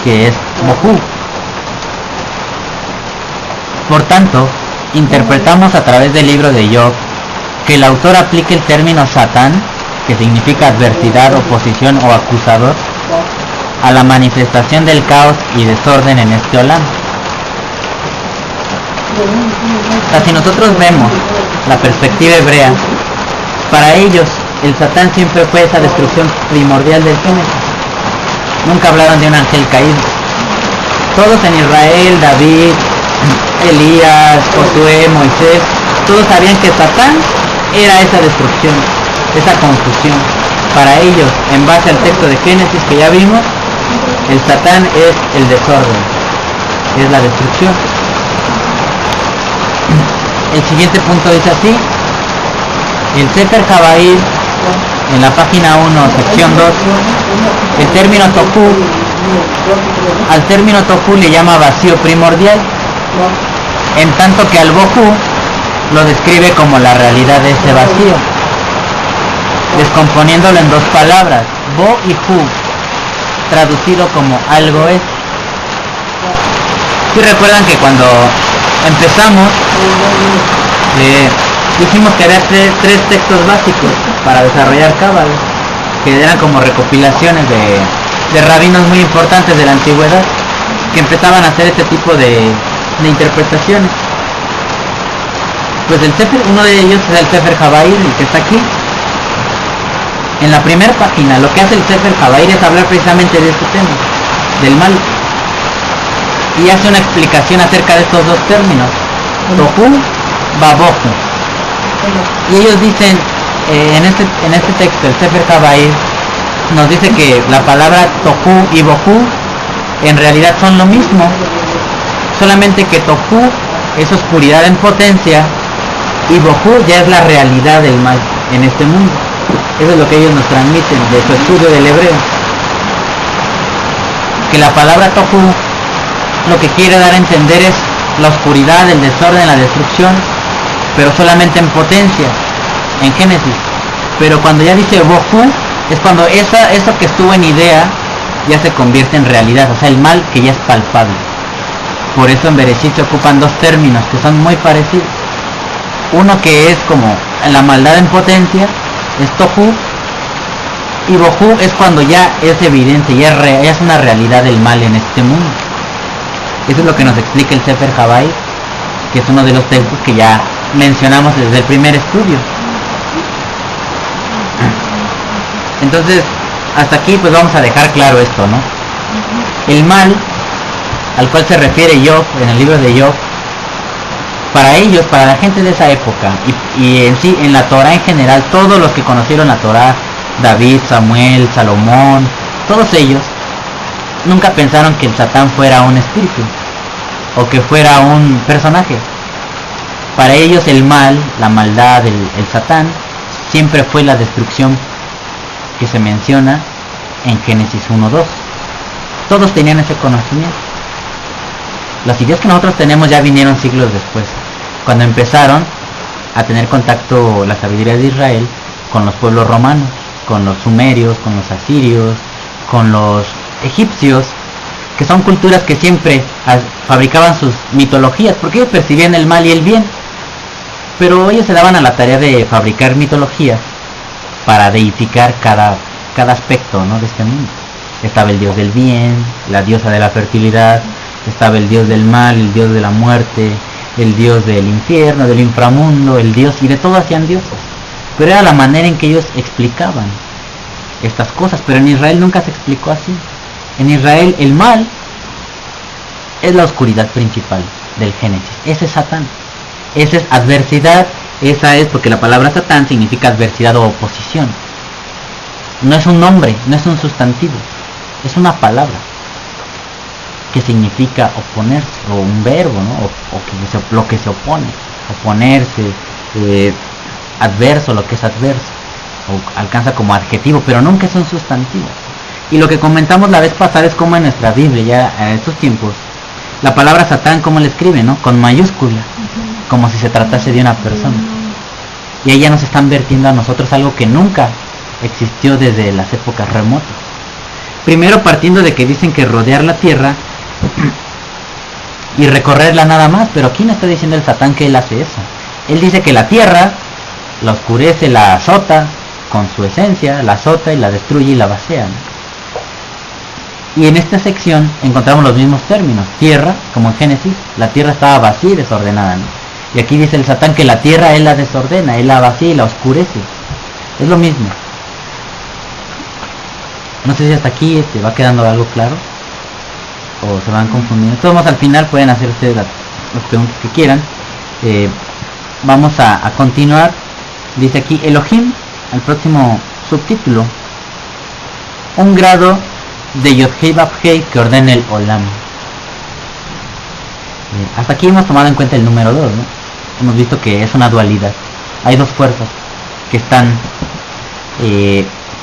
que es Bohu. Por tanto, interpretamos a través del libro de Job que el autor aplique el término Satán, que significa adversidad, oposición o acusador, a la manifestación del caos y desorden en este olam. O sea, si nosotros vemos la perspectiva hebrea, para ellos el Satán siempre fue esa destrucción primordial del Génesis. Nunca hablaron de un ángel caído. Todos en Israel, David, Elías, Josué, Moisés, todos sabían que Satán era esa destrucción, esa confusión. Para ellos, en base al texto de Génesis que ya vimos, el Satán es el desorden, es la destrucción. El siguiente punto dice así: el Sefer Habair, en la página 1, sección 2, el término Tohu, al término Tohu le llama vacío primordial, en tanto que al Bohu lo describe como la realidad de ese vacío, descomponiéndolo en dos palabras, Bo y Hu, traducido como algo es. Si recuerdan que cuando empezamos dijimos que había tres textos básicos para desarrollar Cábala, que eran como recopilaciones de rabinos muy importantes de la antigüedad, que empezaban a hacer este tipo de interpretaciones. Pues el Sefer, uno de ellos es el Sefer Habair, el que está aquí. En la primera página lo que hace el Sefer Habair es hablar precisamente de este tema, del mal, y hace una explicación acerca de estos dos términos, Tohu, Babohu. Y ellos dicen, en este texto, el Sefer Habair nos dice que la palabra Tohu y Bohu en realidad son lo mismo, solamente que Tohu es oscuridad en potencia y Bohu ya es la realidad del mal en este mundo. Eso es lo que ellos nos transmiten de su estudio del hebreo, que la palabra Tohu lo que quiere dar a entender es la oscuridad, el desorden, la destrucción, pero solamente en potencia, en Génesis. Pero cuando ya dice Bohu, es cuando eso que estuvo en idea ya se convierte en realidad, o sea, el mal que ya es palpable. Por eso en Bereshit se ocupan dos términos que son muy parecidos. Uno que es como la maldad en potencia, es Tohu, y Bohu es cuando ya es evidente, ya es una realidad del mal en este mundo. Eso es lo que nos explica el Sefer Habair, que es uno de los textos que ya mencionamos desde el primer estudio. Entonces, hasta aquí pues vamos a dejar claro esto, ¿no? El mal al cual se refiere Job en el libro de Job, para ellos, para la gente de esa época, y en sí, en la Torah en general, todos los que conocieron la Torah, David, Samuel, Salomón, todos ellos, nunca pensaron que el Satán fuera un espíritu, o que fuera un personaje. Para ellos el mal, la maldad, el Satán, siempre fue la destrucción que se menciona en Génesis 1:2. Todos tenían ese conocimiento. Las ideas que nosotros tenemos ya vinieron siglos después, cuando empezaron a tener contacto la sabiduría de Israel con los pueblos romanos, con los sumerios, con los asirios, con los egipcios, que son culturas que siempre fabricaban sus mitologías, porque ellos percibían el mal y el bien, pero ellos se daban a la tarea de fabricar mitologías para deificar cada aspecto, ¿no?, de este mundo. Estaba el dios del bien, la diosa de la fertilidad, estaba el dios del mal, el dios de la muerte, el dios del infierno, del inframundo, el dios, y de todo hacían dioses. Pero era la manera en que ellos explicaban estas cosas, pero en Israel nunca se explicó así. En Israel el mal es la oscuridad principal del Génesis, ese es Satán, esa es adversidad, esa es, porque la palabra Satán significa adversidad o oposición. No es un nombre, no es un sustantivo, es una palabra que significa oponerse, o un verbo, ¿no? O lo que se opone, oponerse, adverso, lo que es adverso, o alcanza como adjetivo, pero nunca es un sustantivo. Y lo que comentamos la vez pasada es como en nuestra Biblia, ya en estos tiempos, la palabra Satán, ¿cómo le escribe, no? Con mayúscula, como si se tratase de una persona. Y ahí ya nos están vertiendo a nosotros algo que nunca existió desde las épocas remotas. Primero partiendo de que dicen que rodear la tierra y recorrerla nada más, pero aquí no está diciendo el Satán que él hace eso. Él dice que la tierra la oscurece, la azota con su esencia, la azota y la destruye y la vacía, ¿no? Y en esta sección encontramos los mismos términos. Tierra, como en Génesis, la tierra estaba vacía y desordenada, ¿no? Y aquí dice el Satán que la tierra él la desordena, él la vacía y la oscurece. Es lo mismo. No sé si hasta aquí va quedando algo claro o se van confundiendo. Todos al final pueden hacer ustedes las preguntas que quieran. Vamos a continuar. Dice aquí Elohim, al próximo subtítulo, un grado de Yod-Hei Vav-Hei que ordena el Olam. Hasta aquí hemos tomado en cuenta el número 2, ¿no? Hemos visto que es una dualidad. Hay dos fuerzas que están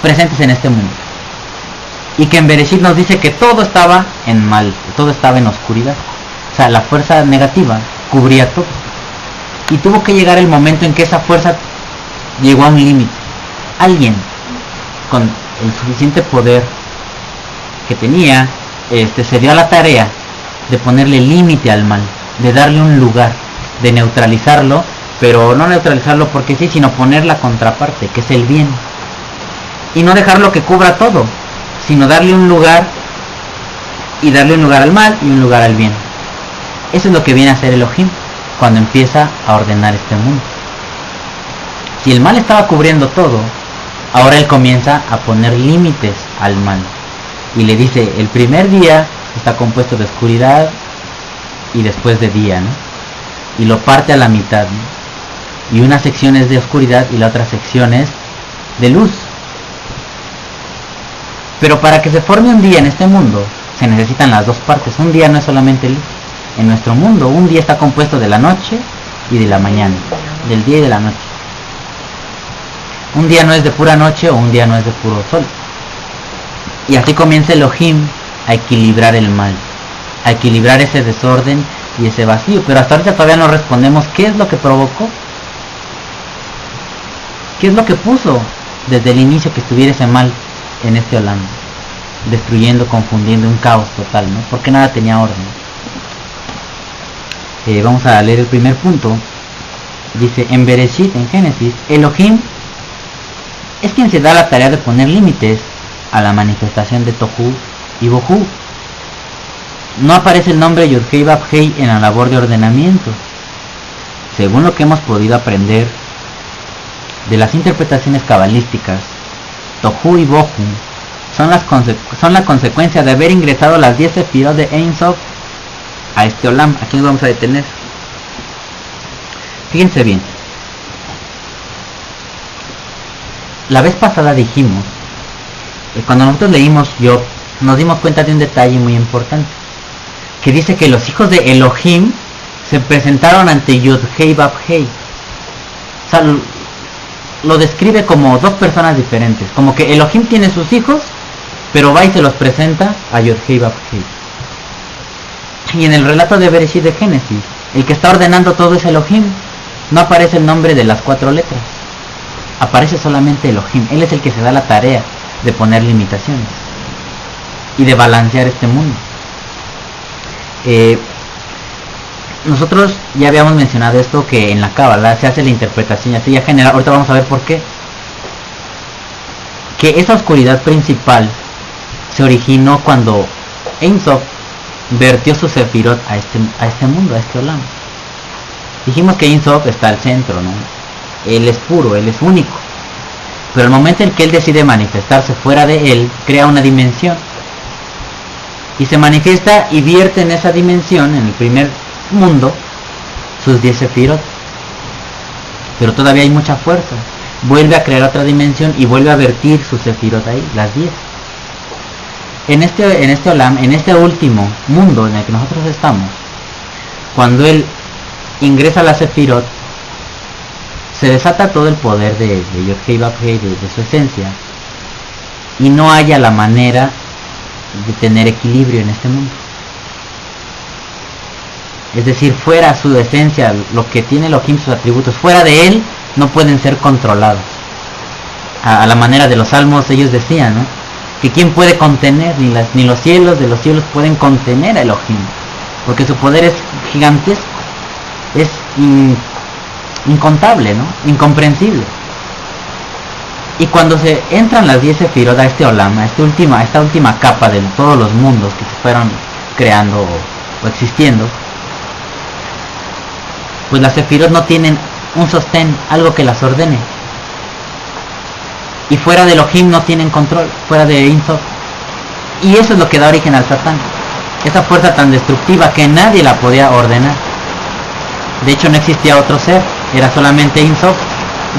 presentes en este mundo. Y que en Bereshit nos dice que todo estaba en mal, que todo estaba en oscuridad. O sea, la fuerza negativa cubría todo. Y tuvo que llegar el momento en que esa fuerza llegó a un límite. Alguien con el suficiente poder que tenía, se dio a la tarea de ponerle límite al mal, de darle un lugar, de neutralizarlo, pero no neutralizarlo porque sí, sino poner la contraparte, que es el bien. Y no dejarlo que cubra todo, sino darle un lugar, y darle un lugar al mal y un lugar al bien. Eso es lo que viene a hacer Elohim cuando empieza a ordenar este mundo. Si el mal estaba cubriendo todo, ahora él comienza a poner límites al mal. Y le dice, el primer día está compuesto de oscuridad y después de día, ¿no? Y lo parte a la mitad, ¿no? Y una sección es de oscuridad y la otra sección es de luz. Pero para que se forme un día en este mundo, se necesitan las dos partes. Un día no es solamente luz. En nuestro mundo, un día está compuesto de la noche y de la mañana. Del día y de la noche. Un día no es de pura noche o un día no es de puro sol. Y así comienza Elohim a equilibrar el mal, a equilibrar ese desorden y ese vacío. Pero hasta ahorita todavía no respondemos qué es lo que provocó, qué es lo que puso desde el inicio que estuviera ese mal en este Olam, destruyendo, confundiendo, un caos total, ¿no? Porque nada tenía orden. Vamos a leer el primer punto. Dice en Bereshit, en Génesis, Elohim es quien se da la tarea de poner límites a la manifestación de Tohu y Bohu. No aparece el nombre Yod-Hei Vav-Hei en la labor de ordenamiento. Según lo que hemos podido aprender de las interpretaciones cabalísticas, Tohu y Bohu son la consecuencia de haber ingresado las 10 sefirot de Ein Sof a este Olam. Aquí nos vamos a detener. Fíjense bien. La vez pasada dijimos, cuando nosotros leímos Job, nos dimos cuenta de un detalle muy importante, que dice que los hijos de Elohim se presentaron ante Yod-Hei Vav-Hei. O sea, lo describe como dos personas diferentes, como que Elohim tiene sus hijos, pero va y se los presenta a Yod-Hei Vav-Hei. Y en el relato de Bereshit de Génesis, el que está ordenando todo es Elohim. No aparece el nombre de las 4 letras, aparece solamente Elohim. Él es el que se da la tarea de poner limitaciones y de balancear este mundo. Nosotros ya habíamos mencionado esto, que en la Cábala se hace la interpretación así ya general. Ahorita vamos a ver por qué. Que esa oscuridad principal se originó cuando Ein Sof vertió su sefirot a este mundo, a este Olam. Dijimos que Ein Sof está al centro, ¿no? Él es puro, él es único. Pero el momento en que él decide manifestarse fuera de él, crea una dimensión. Y se manifiesta y vierte en esa dimensión, en el primer mundo, sus 10 sefirot. Pero todavía hay mucha fuerza. Vuelve a crear otra dimensión y vuelve a vertir sus sefirot ahí, las 10. En este Olam, en este último mundo en el que nosotros estamos, cuando él ingresa a la sefirot, se desata todo el poder de Yod-Hei Vav-Hei, de su esencia, y no haya la manera de tener equilibrio en este mundo. Es decir, fuera su esencia, lo que tiene Elohim, sus atributos, fuera de él no pueden ser controlados. A la manera de los salmos ellos decían, ¿no? que quién puede contener, ni los cielos de los cielos pueden contener a Elohim, porque su poder es gigantesco, es incontable, ¿no? Incomprensible. Y cuando se entran las 10 sefirot a este olam, a esta última capa de todos los mundos que se fueron creando o existiendo, pues las sefirot no tienen un sostén, algo que las ordene. Y fuera de Elohim no tienen control, fuera de Ein Sof. Y eso es lo que da origen al Satán. Esa fuerza tan destructiva que nadie la podía ordenar. De hecho no existía otro ser, era solamente Ein Sof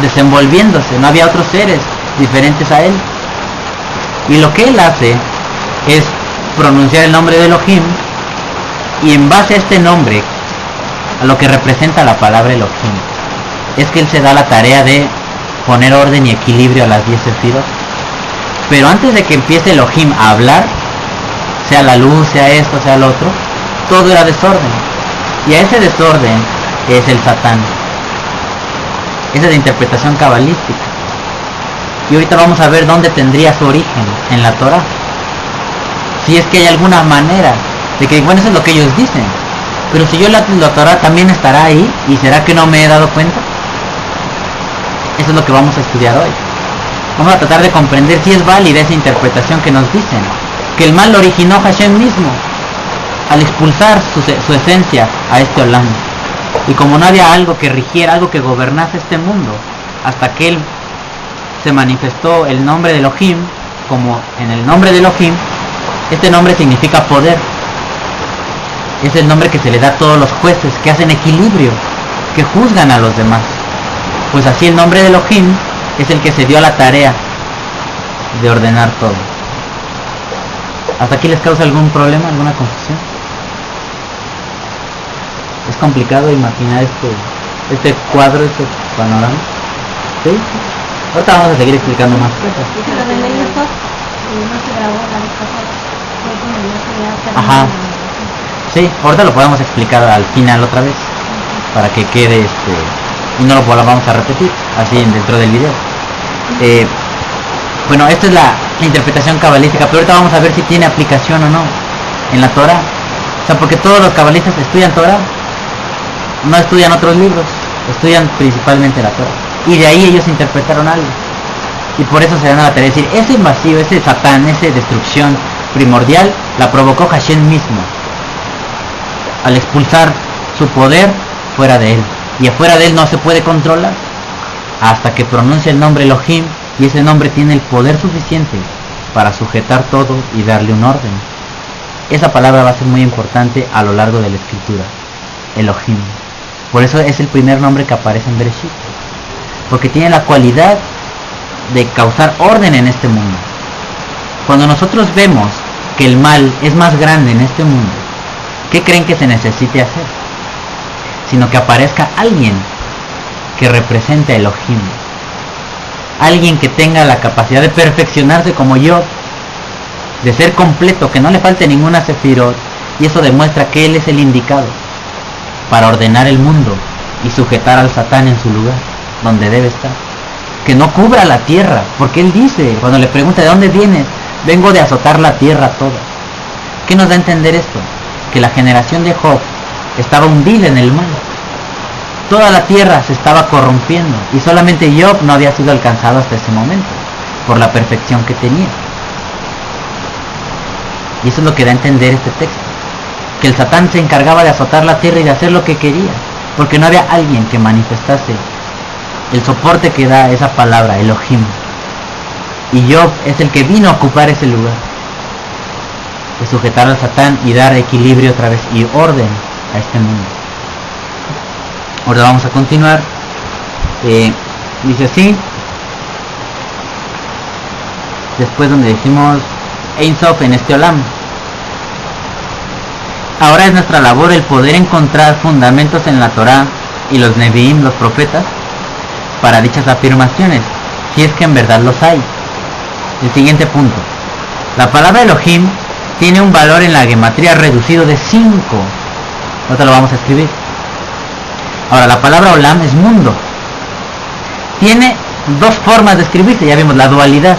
desenvolviéndose, no había otros seres diferentes a él. Y lo que él hace es pronunciar el nombre de Elohim, y en base a este nombre, a lo que representa la palabra Elohim, es que él se da la tarea de poner orden y equilibrio a las 10 sefirot. Pero antes de que empiece Elohim a hablar, sea la luz, sea esto, sea lo otro, todo era desorden. Y a ese desorden es el Satán. Esa es la interpretación cabalística. Y ahorita vamos a ver dónde tendría su origen en la Torah. Si es que hay alguna manera de que, bueno, eso es lo que ellos dicen, pero si yo la Torah también estará ahí, ¿y será que no me he dado cuenta? Eso es lo que vamos a estudiar hoy. Vamos a tratar de comprender si es válida esa interpretación que nos dicen, que el mal lo originó Hashem mismo al expulsar su esencia a este olam. Y como no había algo que rigiera, algo que gobernase este mundo, hasta que él se manifestó el nombre de Elohim, como en el nombre de Elohim, este nombre significa poder. Es el nombre que se le da a todos los jueces que hacen equilibrio, que juzgan a los demás. Pues así el nombre de Elohim es el que se dio a la tarea de ordenar todo. ¿Hasta aquí les causa algún problema, alguna confusión? Es complicado imaginar este cuadro, este panorama. ¿Sí? Ahorita vamos a seguir explicando más cosas. Ajá. Sí, ahorita lo podemos explicar al final otra vez, para que quede y no lo vamos a repetir así dentro del video. Bueno, esta es la interpretación cabalística, pero ahorita vamos a ver si tiene aplicación o no en la Torah. O sea, porque todos los cabalistas estudian Torah, no estudian otros libros, estudian principalmente la Torah, y de ahí ellos interpretaron algo, y por eso se dan a la tarea de decir, ese vacío, ese Satán, esa destrucción primordial la provocó Hashem mismo al expulsar su poder fuera de él, y afuera de él no se puede controlar hasta que pronuncia el nombre Elohim, y ese nombre tiene el poder suficiente para sujetar todo y darle un orden. Esa palabra va a ser muy importante a lo largo de la escritura, Elohim. Por eso es el primer nombre que aparece en Bereshit, porque tiene la cualidad de causar orden en este mundo. Cuando nosotros vemos que el mal es más grande en este mundo, ¿qué creen que se necesite hacer? Sino que aparezca alguien que represente a Elohim, alguien que tenga la capacidad de perfeccionarse como yo, de ser completo, que no le falte ninguna sefirot, y eso demuestra que él es el indicado para ordenar el mundo y sujetar al Satán en su lugar, donde debe estar. Que no cubra la tierra, porque él dice, cuando le pregunta ¿de dónde vienes? Vengo de azotar la tierra toda. ¿Qué nos da a entender esto? Que la generación de Job estaba hundida en el mal. Toda la tierra se estaba corrompiendo, y solamente Job no había sido alcanzado hasta ese momento, por la perfección que tenía. Y eso es lo que da a entender este texto, que el Satán se encargaba de azotar la tierra y de hacer lo que quería, porque no había alguien que manifestase el soporte que da esa palabra, Elohim. Y Job es el que vino a ocupar ese lugar, de sujetar al Satán y dar equilibrio otra vez y orden a este mundo. Ahora vamos a continuar. Dice así, después donde decimos Ein Sof en este olam. Ahora es nuestra labor el poder encontrar fundamentos en la Torah y los Nevi'im, los profetas, para dichas afirmaciones, si es que en verdad los hay. El siguiente punto. La palabra Elohim tiene un valor en la gematría reducido de 5. Ahora lo vamos a escribir. Ahora, la palabra olam es mundo. Tiene dos formas de escribirse, ya vimos la dualidad.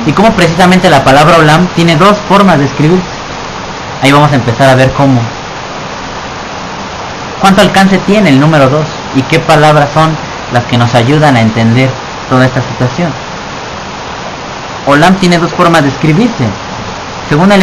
y cómo precisamente la palabra olam tiene dos formas de escribirse. Ahí vamos a empezar a ver cómo. ¿Cuánto alcance tiene el número 2? ¿Y qué palabras son las que nos ayudan a entender toda esta situación? Olam tiene dos formas de escribirse. Según el